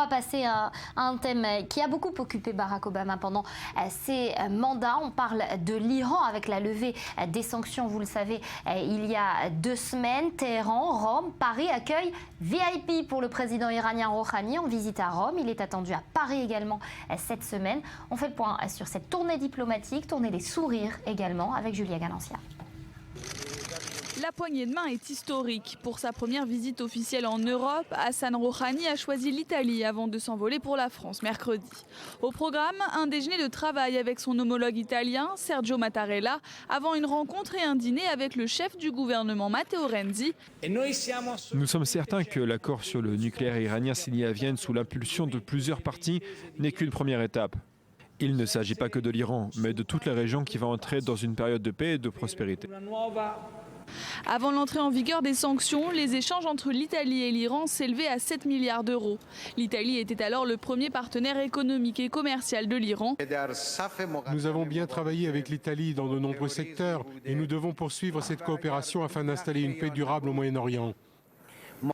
On va passer à un thème qui a beaucoup occupé Barack Obama pendant ses mandats. On parle de l'Iran avec la levée des sanctions, vous le savez, il y a 2 semaines. Téhéran, Rome, Paris accueille VIP pour le président iranien Rouhani en visite à Rome. Il est attendu à Paris également cette semaine. On fait le point sur cette tournée diplomatique, tournée des sourires également avec Julia Ganancia. La poignée de main est historique. Pour sa première visite officielle en Europe, Hassan Rouhani a choisi l'Italie avant de s'envoler pour la France mercredi. Au programme, un déjeuner de travail avec son homologue italien, Sergio Mattarella, avant une rencontre et un dîner avec le chef du gouvernement, Matteo Renzi. Nous sommes certains que l'accord sur le nucléaire iranien signé à Vienne sous l'impulsion de plusieurs parties n'est qu'une première étape. Il ne s'agit pas que de l'Iran, mais de toute la région qui va entrer dans une période de paix et de prospérité. Avant l'entrée en vigueur des sanctions, les échanges entre l'Italie et l'Iran s'élevaient à 7 milliards d'euros. L'Italie était alors le premier partenaire économique et commercial de l'Iran. Nous avons bien travaillé avec l'Italie dans de nombreux secteurs et nous devons poursuivre cette coopération afin d'installer une paix durable au Moyen-Orient.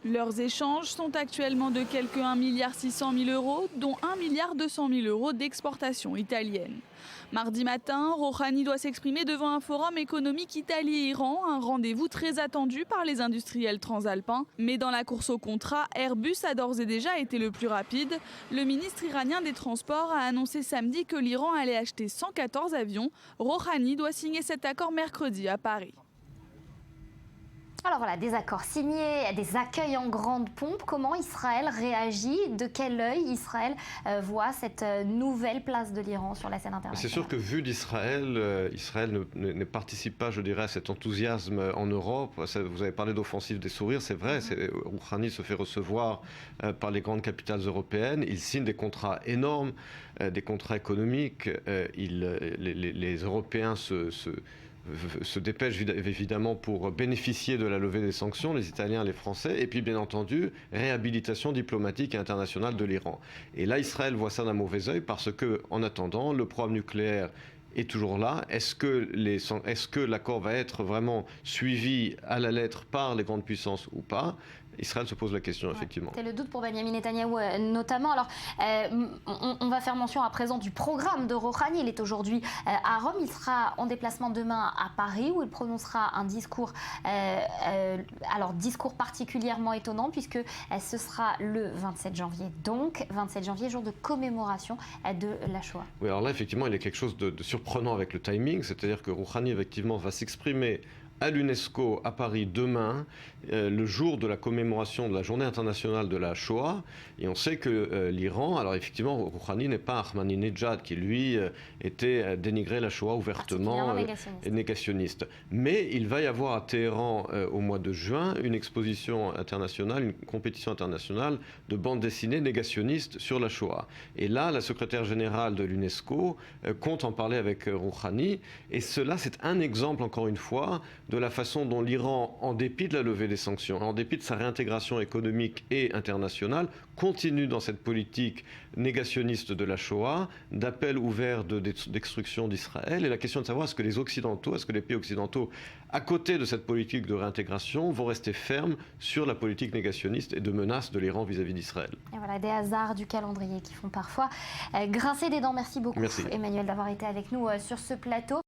Leurs échanges sont actuellement de quelque 1,6 milliard d'euros, dont 1,2 milliard d'euros d'exportation italienne. Mardi matin, Rouhani doit s'exprimer devant un forum économique Italie-Iran, un rendez-vous très attendu par les industriels transalpins. Mais dans la course au contrat, Airbus a d'ores et déjà été le plus rapide. Le ministre iranien des Transports a annoncé samedi que l'Iran allait acheter 114 avions. Rouhani doit signer cet accord mercredi à Paris. Alors voilà, des accords signés, des accueils en grande pompe. Comment Israël réagit? De quel œil Israël voit cette nouvelle place de l'Iran sur la scène internationale? C'est sûr que vu d'Israël, Israël ne participe pas, je dirais, à cet enthousiasme en Europe. Vous avez parlé d'offensive des sourires, c'est vrai. Rouhani se fait recevoir par les grandes capitales européennes. Il signe des contrats énormes, des contrats économiques. Les Européens se dépêchent évidemment pour bénéficier de la levée des sanctions, les Italiens, les Français, et puis bien entendu, réhabilitation diplomatique et internationale de l'Iran. Et là, Israël voit ça d'un mauvais œil parce que, en attendant, le programme nucléaire est toujours là. Est-ce que l'accord va être vraiment suivi à la lettre par les grandes puissances ou pas? Israël se pose la question, effectivement. C'est le doute pour Benyamin Netanyahou notamment. Alors, on va faire mention à présent du programme de Rouhani. Il est aujourd'hui à Rome. Il sera en déplacement demain à Paris où il prononcera un discours, discours particulièrement étonnant puisque ce sera le 27 janvier. Donc, 27 janvier, jour de commémoration de la Shoah. Oui, alors là, effectivement, il y a quelque chose de surprenant avec le timing. C'est-à-dire que Rouhani, effectivement, va s'exprimer à l'UNESCO à Paris demain, le jour de la commémoration de la journée internationale de la Shoah. Et on sait que l'Iran, alors effectivement, Rouhani n'est pas Ahmadinejad qui lui était dénigré la Shoah ouvertement et négationniste. Mais il va y avoir à Téhéran au mois de juin une exposition internationale, une compétition internationale de bande dessinée négationniste sur la Shoah. Et là, la secrétaire générale de l'UNESCO compte en parler avec Rouhani. Et cela, c'est un exemple, encore une fois, de la façon dont l'Iran, en dépit de la levée des sanctions, en dépit de sa réintégration économique et internationale, continue dans cette politique négationniste de la Shoah, d'appel ouvert de destruction d'Israël. Et la question de savoir est-ce que les Occidentaux, est-ce que les pays occidentaux, à côté de cette politique de réintégration, vont rester fermes sur la politique négationniste et de menace de l'Iran vis-à-vis d'Israël. Et voilà, des hasards du calendrier qui font parfois grincer des dents. Merci beaucoup, Merci. Emmanuel, d'avoir été avec nous sur ce plateau.